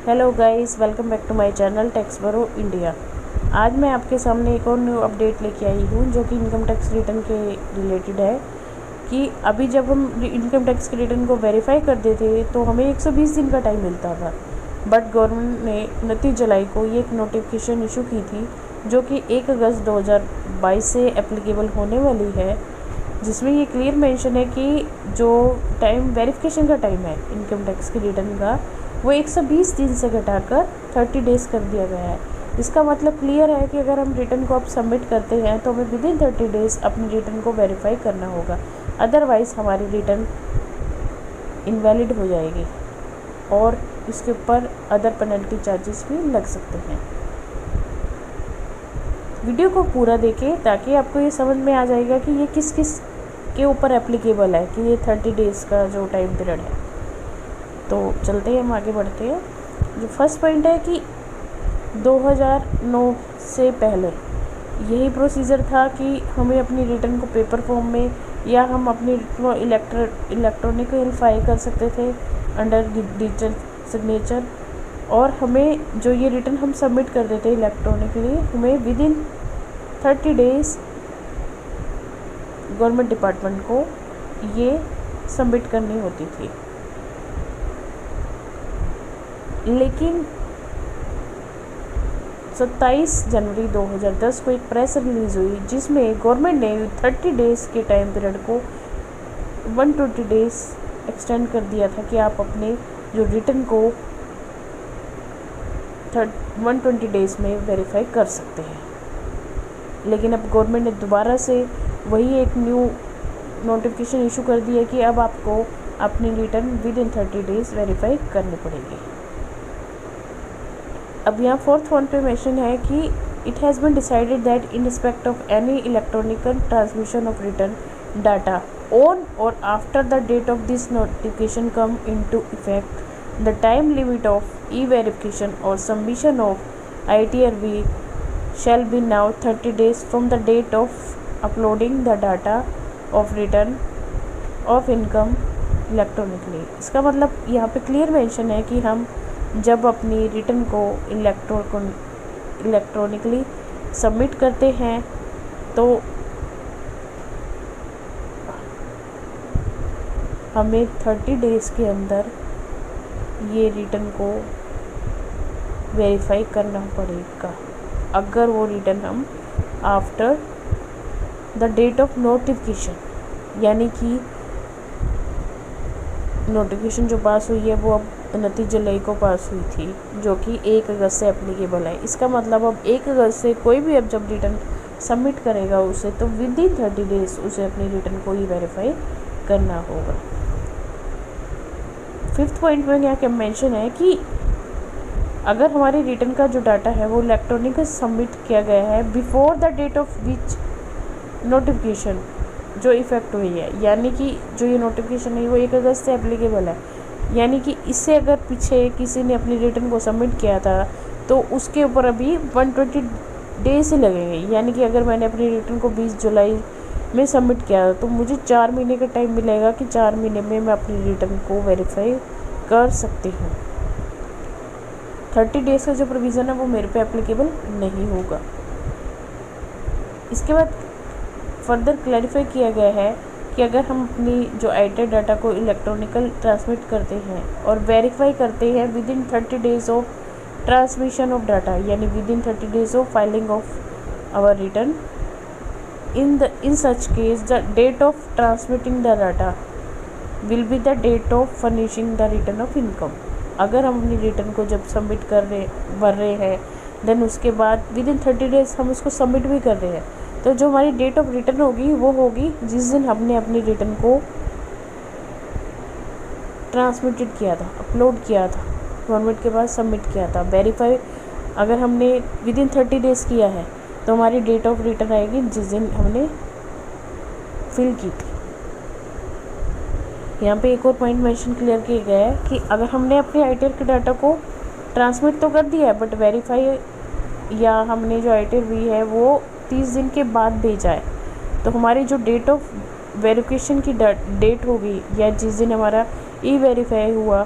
Hello guys, welcome back to my channel tax bureau India. आज मैं आपके सामने एक और न्यू अपडेट लेके आई हूँ जो कि इनकम टैक्स रिटर्न के रिलेटेड है। कि अभी जब हम इनकम टैक्स के रिटर्न को वेरीफाई करते थे तो हमें 120 दिन का टाइम मिलता था, बट गवर्नमेंट ने 29 जुलाई को ये एक नोटिफिकेशन इशू की थी जो कि 1 अगस्त 2022 से एप्लीकेबल होने वाली है, जिसमें ये क्लियर मेंशन है कि जो टाइम वेरिफिकेशन का टाइम है इनकम टैक्स के रिटर्न का, वो 120 दिन से घटाकर 30 डेज़ कर दिया गया है। इसका मतलब क्लियर है कि अगर हम रिटर्न को अब सबमिट करते हैं तो हमें विदिन 30 डेज़ अपने रिटर्न को वेरीफाई करना होगा, अदरवाइज़ हमारी रिटर्न इनवैलिड हो जाएगी और इसके ऊपर अदर पेनल्टी चार्जेस भी लग सकते हैं। वीडियो को पूरा देखें ताकि आपको ये समझ में आ जाएगा कि ये किस किस के ऊपर एप्लीकेबल है, कि ये 30 डेज़ का जो टाइम पीरियड है। तो चलते हैं, हम आगे बढ़ते हैं। जो फर्स्ट पॉइंट है कि 2009 से पहले यही प्रोसीजर था कि हमें अपनी रिटर्न को पेपर फॉर्म में या हम अपनी इलेक्ट्रॉनिकली फाइल कर सकते थे अंडर डिजिटल सिग्नेचर, और हमें जो ये रिटर्न हम सबमिट कर देते इलेक्ट्रॉनिकली, हमें विदिन 30 डेज़ गवर्नमेंट डिपार्टमेंट को ये सबमिट करनी होती थी। लेकिन 27 जनवरी 2010 को एक प्रेस रिलीज़ हुई जिसमें गवर्नमेंट ने 30 डेज़ के टाइम पीरियड को 120 डेज़ एक्सटेंड कर दिया था कि आप अपने जो रिटर्न को 120 डेज़ में वेरीफाई कर सकते हैं। लेकिन अब गवर्नमेंट ने दोबारा से वही एक न्यू नोटिफिकेशन इशू कर दिया कि अब आपको अपनी return with in 30 days verify करनी पड़ेगी। अब यहाँ फोर्थ पॉइंट पे मेंशन है कि it has been decided that in respect of any electronical transmission of return data on और after the date of this notification come into effect the time limit of E verification और submission of ITRV shall be now 30 days from the date of uploading the data of return of income electronically। इसका मतलब यहाँ पे clear mention है कि हम जब अपनी रिटर्न को इलेक्ट्रॉनिकली सबमिट करते हैं तो हमें 30 डेज़ के अंदर ये रिटर्न को वेरीफाई करना पड़ेगा, अगर वो रिटर्न हम after the date of notification, यानी कि नोटिफिकेशन जो पास हुई है वो अब 29 जुलाई को पास हुई थी, जो कि 1 अगस्त से एप्लीकेबल है। इसका मतलब अब 1 अगस्त से कोई भी अब जब रिटर्न सबमिट करेगा उसे, तो विद इन 30 डेज़ उसे अपनी रिटर्न को ही वेरीफाई करना होगा। फिफ्थ पॉइंट में यहाँ क्या मेंशन है कि अगर हमारी रिटर्न का जो डाटा है वो इलेक्ट्रॉनिक सबमिट किया गया है before the date of which notification जो इफ़ेक्ट हुई है, यानी कि जो ये नोटिफिकेशन है वो 1 अगस्त से एप्लीकेबल है, यानी कि इससे अगर पीछे किसी ने अपनी रिटर्न को सबमिट किया था तो उसके ऊपर अभी 120 डेज़ ही लगेंगे। यानी कि अगर मैंने अपनी रिटर्न को 20 जुलाई में सबमिट किया तो मुझे 4 महीने का टाइम मिलेगा कि 4 महीने में मैं अपनी रिटर्न को वेरीफाई कर सकती हूँ। 30 डेज़ का जो प्रोविज़न है वो मेरे पे एप्लीकेबल नहीं होगा। इसके बाद फर्दर क्लैरिफाई किया गया है कि अगर हम अपनी जो ITR डाटा को इलेक्ट्रॉनिकल ट्रांसमिट करते हैं और वेरीफाई करते हैं within 30 days of transmission of data, यानी within 30 days of filing of our return, in such case the date of transmitting the data will be the date of furnishing the return of income। अगर हम अपनी return को जब submit भर रहे हैं then उसके बाद विद इन 30 डेज़ हम उसको सबमिट भी कर रहे हैं, तो जो हमारी डेट ऑफ रिटर्न होगी वो होगी जिस दिन हमने अपनी रिटर्न को ट्रांसमिटेड किया था, अपलोड किया था, गवर्नमेंट के पास सबमिट किया था। वेरीफाई अगर हमने विद इन 30 डेज़ किया है तो हमारी डेट ऑफ रिटर्न आएगी जिस दिन हमने फिल की थी। यहाँ पे एक और पॉइंट मेंशन क्लियर किया गया है कि अगर हमने अपने ITR के डाटा को ट्रांसमिट तो कर दिया है बट वेरीफाई या हमने जो ITR है वो 30 दिन के बाद भेजा है, तो हमारी जो डेट ऑफ वेरिफिकेशन की डेट होगी या जिस दिन हमारा ई वेरीफाई हुआ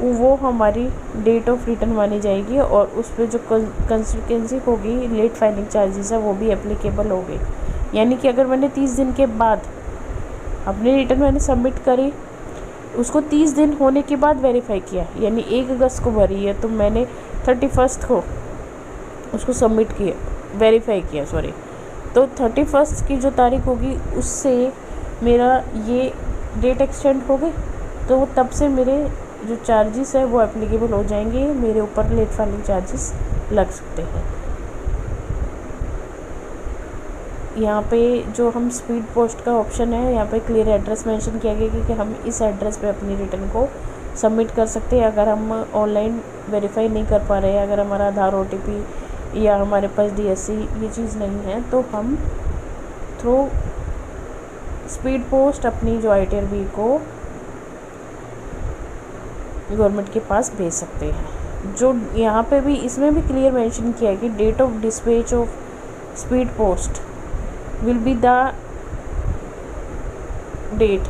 वो हमारी डेट ऑफ रिटर्न मानी जाएगी और उस पर जो कंसिक्वेंसी होगी लेट फाइलिंग चार्जेस है वो भी एप्लीकेबल होगी। यानी कि अगर मैंने 30 दिन के बाद अपनी रिटर्न मैंने सबमिट करी, उसको 30 दिन होने के बाद वेरीफाई किया, यानी 1 अगस्त को भरी है तो मैंने 31 को उसको सबमिट किया, वेरीफाई किया सॉरी, तो 31 की जो तारीख होगी उससे मेरा ये डेट एक्सटेंड हो गई, तो तब से मेरे जो चार्जेस है वो एप्लीकेबल हो जाएंगे, मेरे ऊपर लेट फाइलिंग चार्जेस लग सकते हैं। यहाँ पे जो हम स्पीड पोस्ट का ऑप्शन है, यहाँ पे क्लियर एड्रेस मेंशन किया गया कि हम इस एड्रेस पे अपनी रिटर्न को सबमिट कर सकते हैं। अगर हम ऑनलाइन वेरीफाई नहीं कर पा रहे हैं, अगर हमारा आधार OTP या हमारे पास DSC ये चीज़ नहीं है, तो हम थ्रू स्पीड पोस्ट अपनी जो ITRB को गवर्नमेंट के पास भेज सकते हैं। जो यहाँ पे भी इसमें भी क्लियर मेंशन किया है कि date of dispatch of speed post will be the date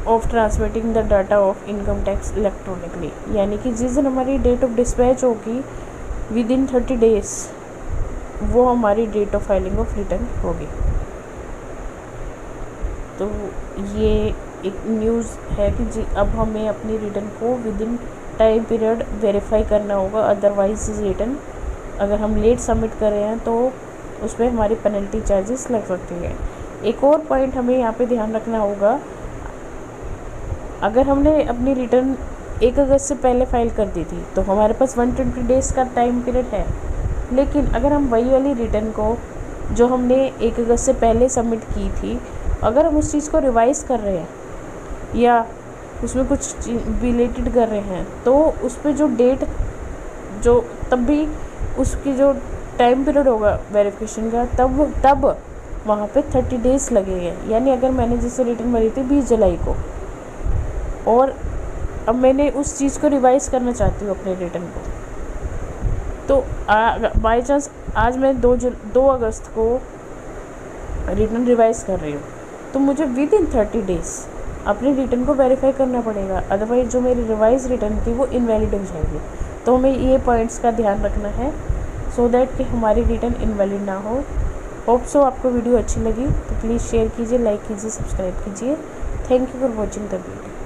of transmitting the data of income tax electronically, यानी कि जिस दिन हमारी डेट ऑफ डिस्पैच होगी विद इन 30 डेज वो हमारी date of filing of return होगी। तो ये एक न्यूज़ है कि जी अब हमें अपनी रिटर्न को with in time period verify करना होगा, अदरवाइज रिटर्न अगर हम लेट सबमिट कर रहे हैं तो उस पर हमारी पेनल्टी चार्जेस लग सकती है। एक और पॉइंट हमें यहाँ पे ध्यान रखना होगा, अगर हमने अपनी रिटर्न 1 अगस्त से पहले फाइल कर दी थी तो हमारे पास 120 डेज़ का टाइम पीरियड है, लेकिन अगर हम वही वाली रिटर्न को जो हमने 1 अगस्त से पहले सबमिट की थी, अगर हम उस चीज़ को रिवाइज़ कर रहे हैं या उसमें कुछ रिलेटेड कर रहे हैं, तो उस पर जो डेट जो तब भी उसकी जो टाइम पीरियड होगा वेरिफिकेशन का तब वहाँ पे 30 डेज़ लगेंगे। यानी अगर मैंने जैसे रिटर्न भरी थी 20 जुलाई को और अब मैंने उस चीज़ को रिवाइज़ करना चाहती हूँ अपने रिटर्न को, तो बाई चांस आज मैं 2 अगस्त को रिटर्न रिवाइज़ कर रही हूँ, तो मुझे विद इन 30 डेज़ अपनी रिटर्न को वेरीफाई करना पड़ेगा, अदरवाइज़ जो मेरी रिवाइज रिटर्न थी वो इनवैलिड हो जाएगी। तो हमें ये पॉइंट्स का ध्यान रखना है सो दैट कि हमारी रिटर्न इनवैलिड ना हो। होप सो आपको वीडियो अच्छी लगी तो प्लीज़ शेयर कीजिए, लाइक कीजिए, सब्सक्राइब कीजिए। Thank you for watching the video.